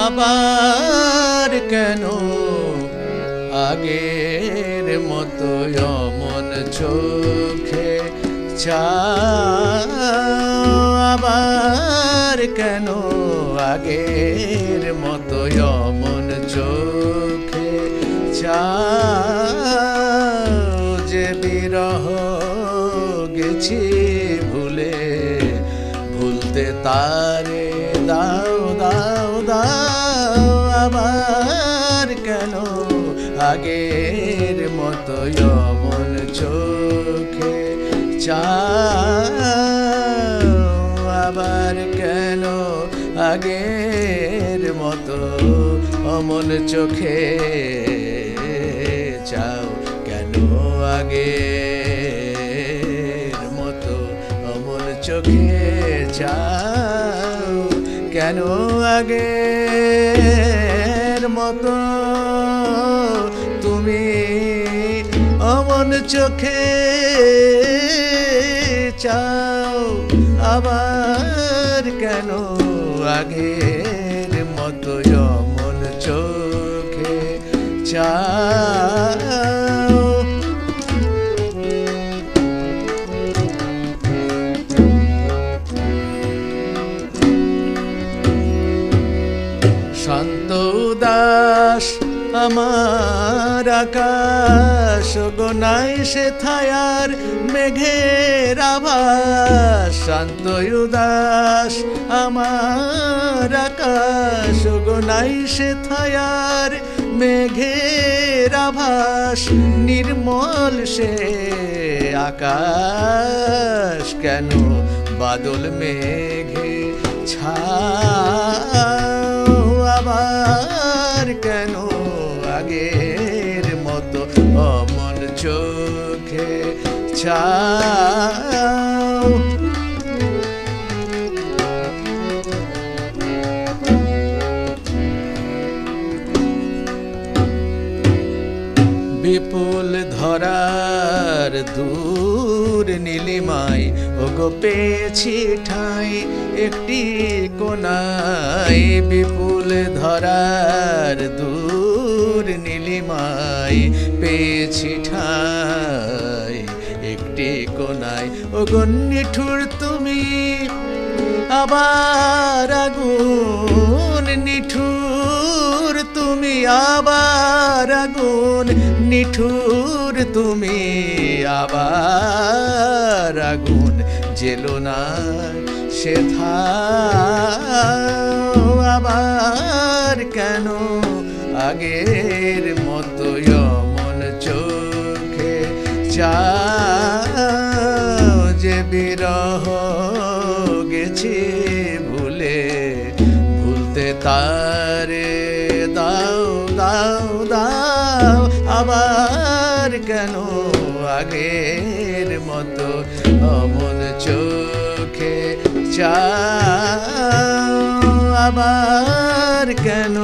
আবার কেন আগের মতো অমন চোখে চাও আবার কেন আগের মতো অমন চোখে চাও যে বিরহ গেছি ভুলে ভুলতে তারে দাও দাও দাও আবার কেন আগের মতো অমন চোখে চাও আবার কেন আগের মতো অমন চোখে চাও কেন আগের মতো অমন চোখে চাও কেন আগের মতো তুমি অমন চোখে চাও আবার কেন আগের মতো অমন চোখে চাও শান্ত উদাস আমার আকাশ গোনাই সে থায়ার মেঘের আভাস শান্ত উদাস আমার আকাশ গোনাই সে থায়ার মেঘের আভাস নির্মল সে আকাশ কেন বাদল মেঘে ছাও আবার কেন আগের মতো অমন চোখে চাও বিপুল ধরার দূর নীলিমায় ওগো পেয়েছি ঠাঁই একটি কোনায় বিপুল ধরার দূর নীলিমায় পেয়েছি ঠাঁই একটি কোনায় ওগো নিঠুর তুমি আবার আগুন নিঠুর তুমি আবার আগুন নিঠুর তুমি আবার আগুন জেলো না সে থাও আবার কেন আগের মতো অমন চোখে চাও যে বিরহ গেছি ভুলে ভুলতে তারে দাও দাও দাও আবার কেন আগের মতো অমন চোখে চাও আবার কেন